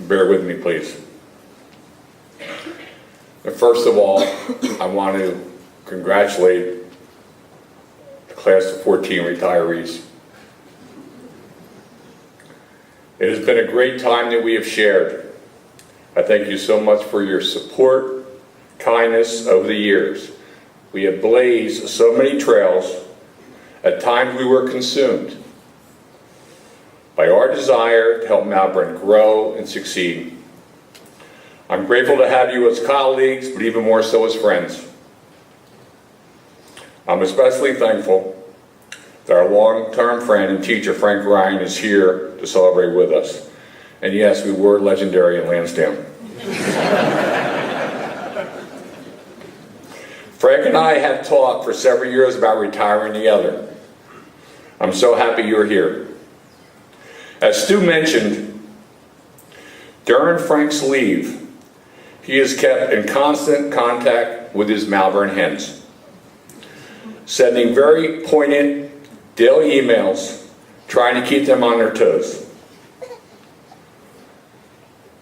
Bear with me, please. And first of all, I want to congratulate the class of 14 retirees. It has been a great time that we have shared. I thank you so much for your support, kindness over the years. We have blazed so many trails. At times we were consumed by our desire to help Malvern grow and succeed. I'm grateful to have you as colleagues, but even more so as friends. I'm especially thankful that our long-term friend and teacher, Frank Ryan, is here to celebrate with us. And yes, we were legendary in Lansdowne. Frank and I have talked for several years about retiring together. I'm so happy you're here. As Stu mentioned, during Frank's leave, he is kept in constant contact with his Malvern hens, sending very poignant daily emails, trying to keep them on their toes.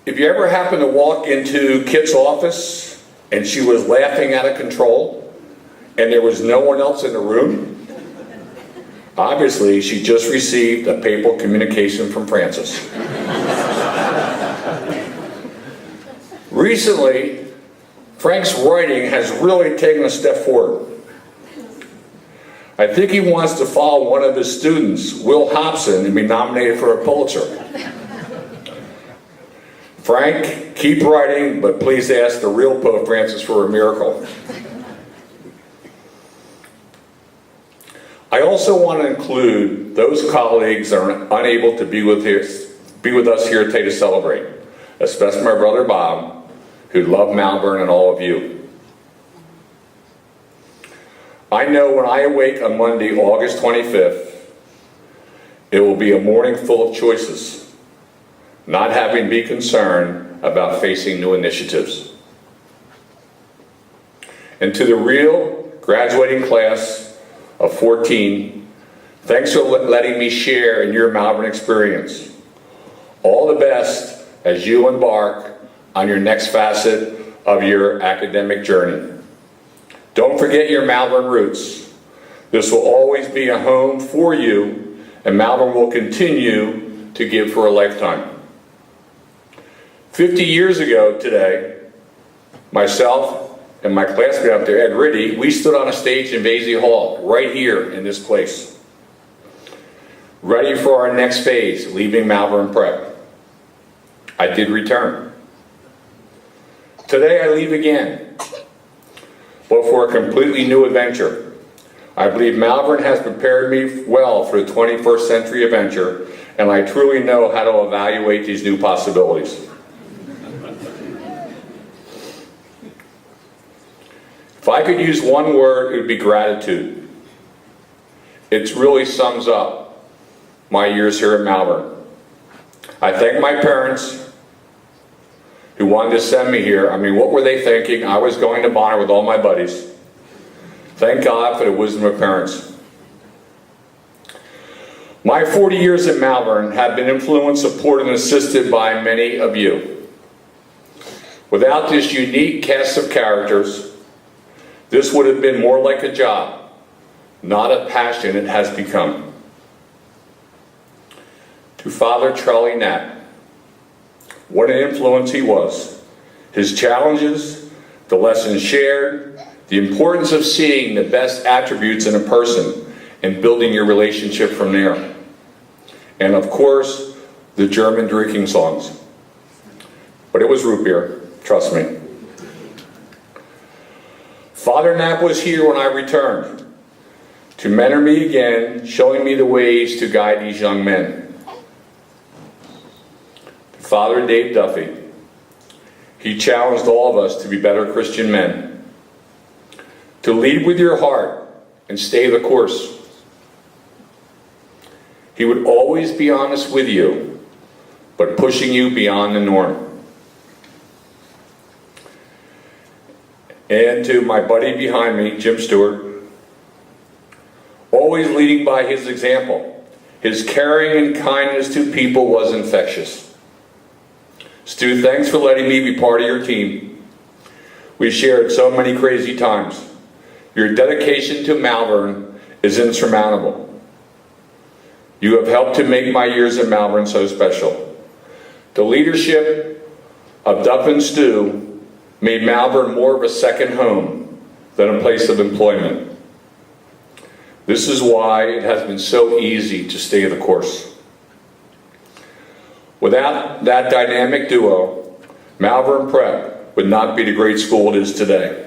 If you ever happen to walk into Kit's office and she was laughing out of control and there was no one else in the room, obviously she just received a papal communication from Francis. Recently, Frank's writing has really taken a step forward. I think he wants to follow one of his students, Will Hobson, and be nominated for a Pulitzer. Frank, keep writing, but please ask the real Pope Francis for a miracle. I also want to include those colleagues that are unable to be with us here today to celebrate, especially my brother Bob, who loved Malvern, and all of you. I know when I awake on Monday, August 25th, it will be a morning full of choices, not having to be concerned about facing new initiatives. And to the real graduating class of 14, thanks for letting me share in your Malvern experience. All the best as you embark on your next facet of your academic journey. Don't forget your Malvern roots. This will always be a home for you, and Malvern will continue to give for a lifetime. 50 years ago today, myself and my classmate up there, Ed Riddy, we stood on a stage in Vasey Hall, right here in this place, ready for our next phase, leaving Malvern Prep. I did return. Today I leave again, but for a completely new adventure. I believe Malvern has prepared me well for the 21st century adventure, and I truly know how to evaluate these new possibilities. If I could use one word, it would be gratitude. It really sums up my years here at Malvern. I thank my parents who wanted to send me here. I mean, what were they thinking? I was going to Bonner with all my buddies. Thank God for the wisdom of parents. My 40 years at Malvern have been influenced, supported, and assisted by many of you. Without this unique cast of characters, this would have been more like a job, not a passion it has become. To Father Charlie Knapp, what an influence he was. His challenges, the lessons shared, the importance of seeing the best attributes in a person and building your relationship from there. And of course, the German drinking songs. But it was root beer, trust me. Father Knapp was here when I returned to mentor me again, showing me the ways to guide these young men. Father Dave Duffy, he challenged all of us to be better Christian men, to lead with your heart and stay the course. He would always be honest with you, but pushing you beyond the norm. And to my buddy behind me, Jim Stewart, always leading by his example. His caring and kindness to people was infectious. Stu, thanks for letting me be part of your team. We shared so many crazy times. Your dedication to Malvern is insurmountable. You have helped to make my years in Malvern so special. The leadership of Duff and Stu made Malvern more of a second home than a place of employment. This is why it has been so easy to stay the course. Without that dynamic duo, Malvern Prep would not be the great school it is today.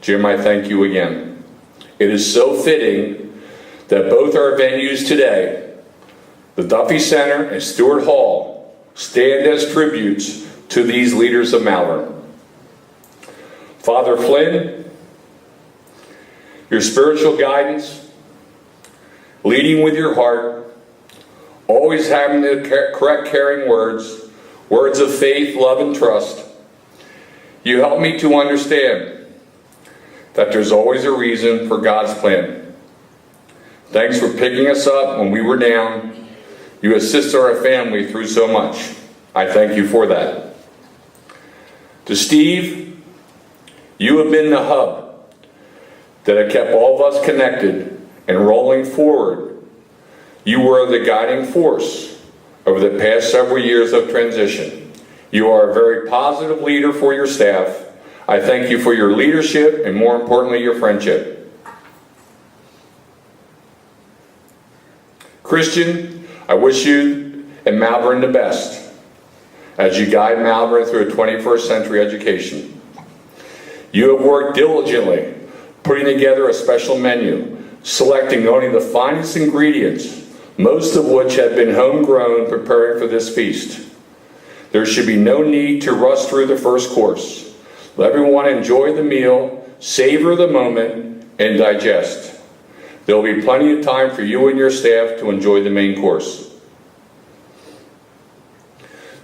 Jim, I thank you again. It is so fitting that both our venues today, the Duffy Center and Stewart Hall, stand as tributes to these leaders of Malvern. Father Flynn, your spiritual guidance, leading with your heart, always having the correct caring words, words of faith, love, and trust. You help me to understand that there's always a reason for God's plan. Thanks for picking us up when we were down. You assist our family through so much. I thank you for that. To Steve, you have been the hub that have kept all of us connected and rolling forward. You were the guiding force over the past several years of transition. You are a very positive leader for your staff. I thank you for your leadership and, more importantly, your friendship. Christian, I wish you and Malvern the best as you guide Malvern through a 21st century education. You have worked diligently putting together a special menu, selecting only the finest ingredients, most of which have been homegrown, preparing for this feast. There should be no need to rush through the first course. Let everyone enjoy the meal, savor the moment, and digest. There will be plenty of time for you and your staff to enjoy the main course.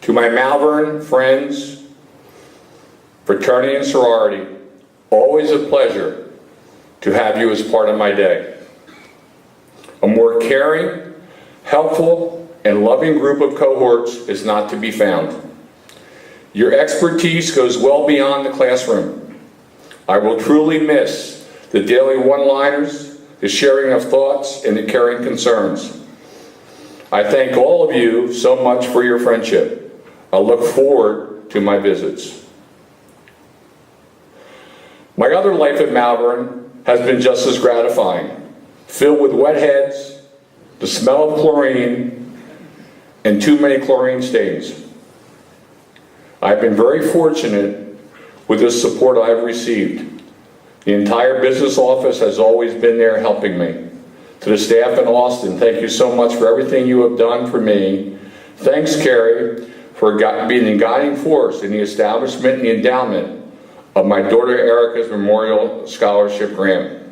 To my Malvern friends, fraternity and sorority, always a pleasure to have you as part of my day. A more caring, helpful, and loving group of cohorts is not to be found. Your expertise goes well beyond the classroom. I will truly miss the daily one-liners, the sharing of thoughts, and the caring concerns. I thank all of you so much for your friendship. I look forward to my visits. My other life at Malvern has been just as gratifying, filled with wet heads, the smell of chlorine, and too many chlorine stains. I've been very fortunate with the support I've received. The entire business office has always been there helping me. To the staff in Austin, thank you so much for everything you have done for me. Thanks, Carrie, for being the guiding force in the establishment and the endowment of my daughter Erica's Memorial Scholarship Grant.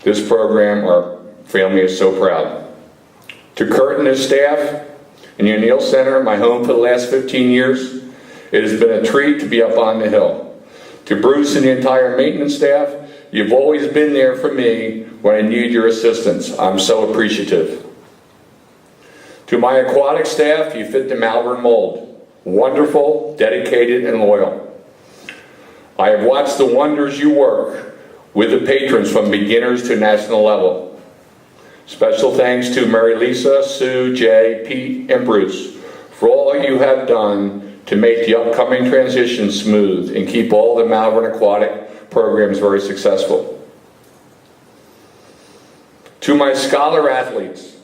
This program, our family is so proud. To Kurt and his staff and the O'Neill Center, my home for the last 15 years, it has been a treat to be up on the hill. To Bruce and the entire maintenance staff, you've always been there for me when I need your assistance. I'm so appreciative. To my aquatic staff, you fit the Malvern mold. Wonderful, dedicated, and loyal. I have watched the wonders you work with the patrons from beginners to national level. Special thanks to Mary Lisa, Sue, Jay, Pete, and Bruce for all you have done to make the upcoming transition smooth and keep all the Malvern aquatic programs very successful. To my scholar athletes,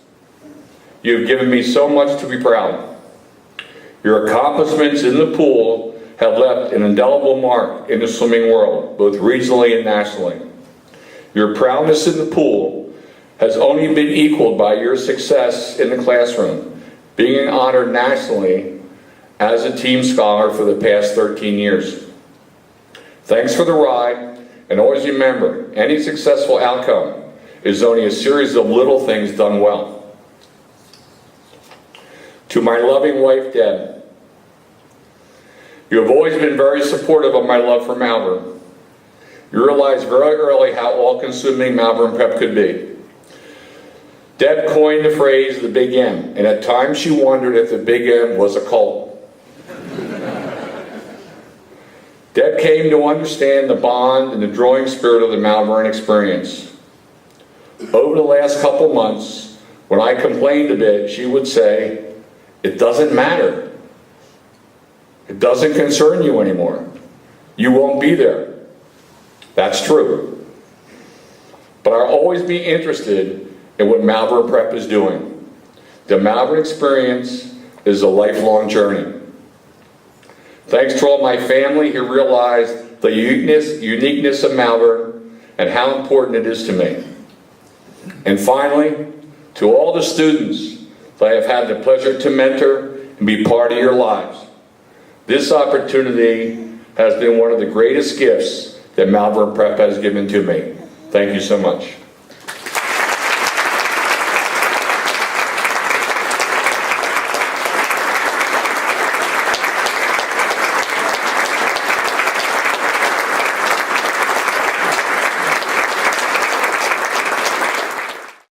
you have given me so much to be proud. Your accomplishments in the pool have left an indelible mark in the swimming world, both regionally and nationally. Your prowess in the pool has only been equaled by your success in the classroom, being honored nationally as a team scholar for the past 13 years. Thanks for the ride, and always remember, any successful outcome is only a series of little things done well. To my loving wife, Deb, you have always been very supportive of my love for Malvern. You realized very early how all-consuming Malvern Prep could be. Deb coined the phrase, the Big M, and at times she wondered if the Big M was a cult. Deb came to understand the bond and the drawing spirit of the Malvern experience. Over the last couple months, when I complained a bit, she would say, "It doesn't matter. It doesn't concern you anymore. You won't be there." That's true. But I'll always be interested in what Malvern Prep is doing. The Malvern experience is a lifelong journey. Thanks to all my family who realized the uniqueness of Malvern and how important it is to me. And finally, to all the students that I have had the pleasure to mentor and be part of your lives, this opportunity has been one of the greatest gifts that Malvern Prep has given to me. Thank you so much.